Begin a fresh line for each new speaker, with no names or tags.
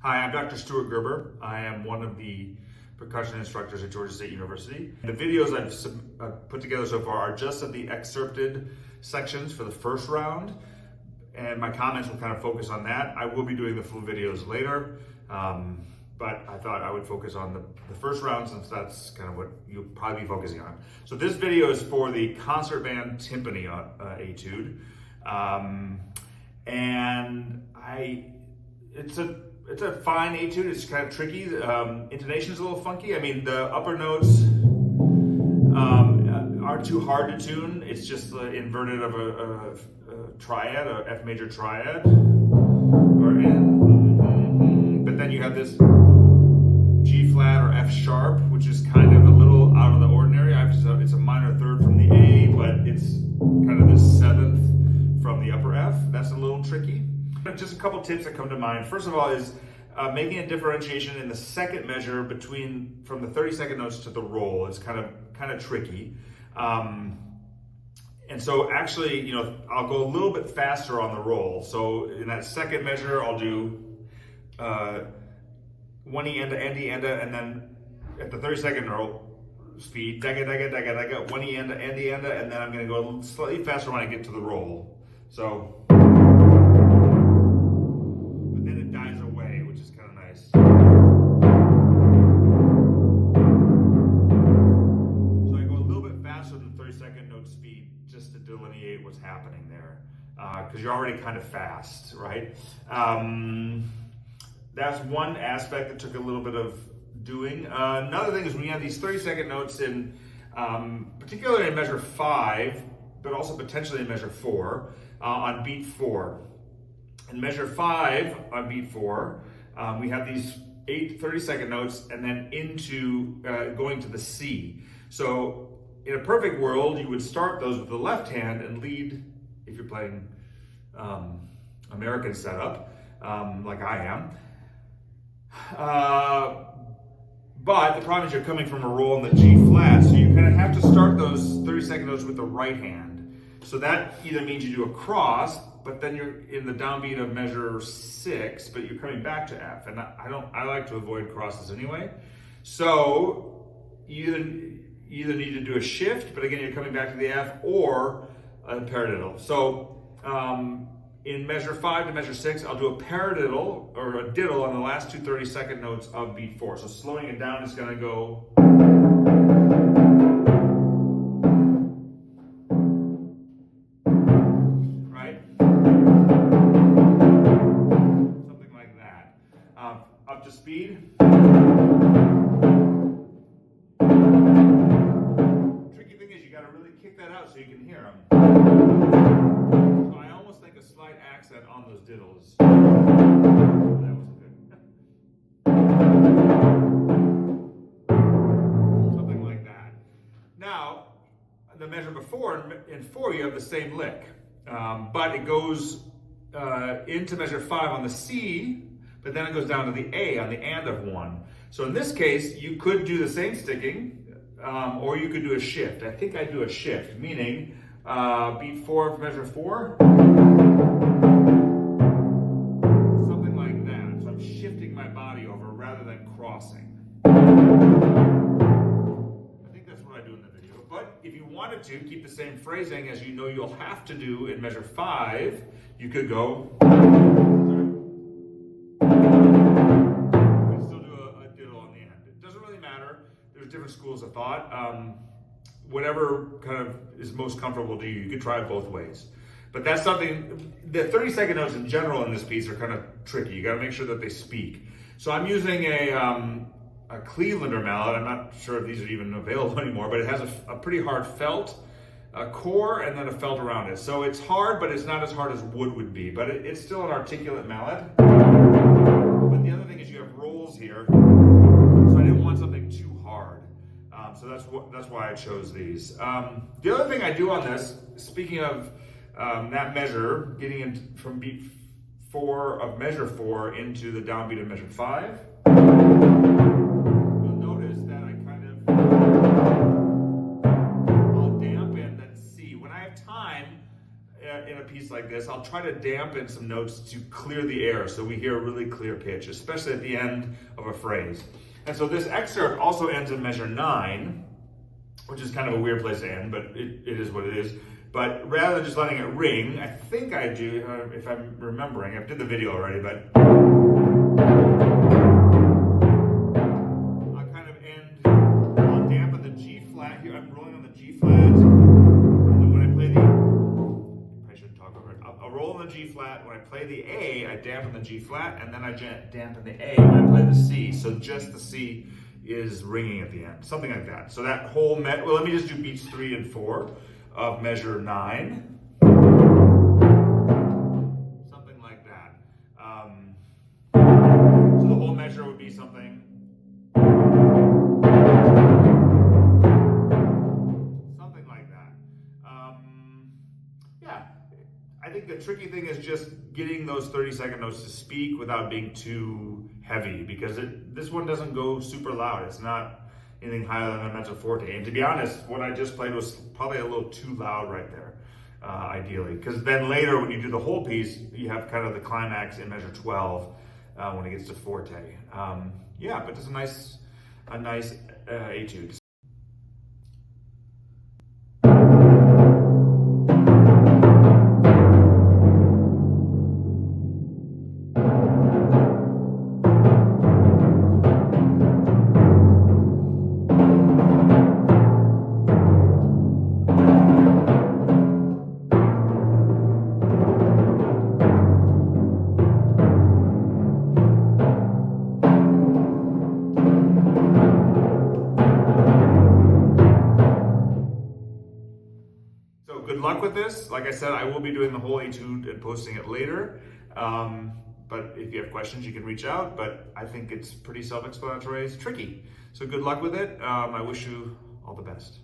Hi, I'm Dr. Stuart Gerber. I am one of the percussion instructors at Georgia State University. The videos I've put together so far are just of the excerpted sections for the first round, and my comments will kind of focus on that. I will be doing the full videos later, but I thought I would focus on the first round since that's kind of what you'll probably be focusing on. So this video is for the concert band Timpani Etude, and it's a fine etude. It's kind of tricky. Intonation is a little funky. I mean, the upper notes aren't too hard to tune. It's just the inverted of a triad, a F major triad, but then you have this G flat or F sharp, which is kind of a little out of the ordinary. It's a minor third from the A, but it's kind of the seventh from the upper F. That's a little tricky. Just a couple tips that come to mind. First of all is making a differentiation in the second measure from the 32nd notes to the roll is kind of tricky. And so actually, I'll go a little bit faster on the roll. So in that second measure, I'll do 1E enda, endi enda, and then at the 32nd roll speed, daga daga daga daga, 1E enda, endi enda, and then I'm going to go slightly faster when I get to the roll. So. Which is kind of nice. So I go a little bit faster than 32nd note speed just to delineate what's happening there, because you're already kind of fast, right? That's one aspect that took a little bit of doing. Another thing is when you have these 32nd notes in, particularly in measure 5, but also potentially in measure 4, on beat 4. In measure 5 on beat 4, we have these 8 32nd notes and then into going to the C. So in a perfect world, you would start those with the left hand and lead, if you're playing American setup, like I am. But the problem is you're coming from a roll in the G flat, so you kind of have to start those 32nd notes with the right hand. So that either means you do a cross, but then you're in the downbeat of measure 6, but you're coming back to F, and I like to avoid crosses anyway. So you either need to do a shift, but again you're coming back to the F, or a paradiddle. So in measure 5 to measure 6, I'll do a paradiddle or a diddle on the last two 32nd notes of beat 4. So slowing it down is going to go. Up to speed. Tricky thing is you got to really kick that out so you can hear them. So I almost think a slight accent on those diddles. That was good. Something like that. Now, the measure before, in 4 you have the same lick, but it goes into measure 5 on the C, but then it goes down to the A on the and of 1. So in this case, you could do the same sticking, or you could do a shift. I think I do a shift, meaning beat 4 of measure 4, something like that. So I'm shifting my body over rather than crossing. I think that's what I do in the video. But if you wanted to keep the same phrasing as you know you'll have to do in measure 5, you could go. Different schools of thought. Whatever kind of is most comfortable to you, you could try it both ways. But that's something, the 32nd notes in general in this piece are kind of tricky. You got to make sure that they speak. So I'm using a Clevelander mallet. I'm not sure if these are even available anymore, but it has a pretty hard felt core and then a felt around it. So it's hard, but it's not as hard as wood would be, but it's still an articulate mallet. But the other thing is you have rolls here, so I didn't want something too hard. So that's why I chose these. The other thing I do on this, speaking of that measure, getting in from beat 4 of measure 4 into the downbeat of measure 5, you'll notice that I kind of, I'll dampen that C. When I have time, in a piece like this, I'll try to dampen some notes to clear the air so we hear a really clear pitch, especially at the end of a phrase. And so this excerpt also ends in measure 9, which is kind of a weird place to end, but it is what it is. But rather than just letting it ring, I think I do, if I'm remembering, I did the video already, but I'll kind of end, I'll dampen the G flat here. I'm rolling on the G flat, and then when I play the, I shouldn't talk over it. I'll roll on the G flat. When I play the A, I dampen the G flat, and then I dampen the A when I play the C. So just the C is ringing at the end, something like that. So that whole, well, let me just do beats 3 and 4 of measure 9. Something like that. So the whole measure would be something like that. Yeah, I think the tricky thing is just getting those 30-second notes to speak without being too heavy, because this one doesn't go super loud. It's not anything higher than a mezzo forte. And to be honest, what I just played was probably a little too loud right there, ideally. Because then later, when you do the whole piece, you have kind of the climax in measure 12 when it gets to forte. Yeah, but it's a nice etude. Good luck with this. Like I said, I will be doing the whole etude and posting it later. But if you have questions, you can reach out. But I think it's pretty self-explanatory. It's tricky. So good luck with it. I wish you all the best.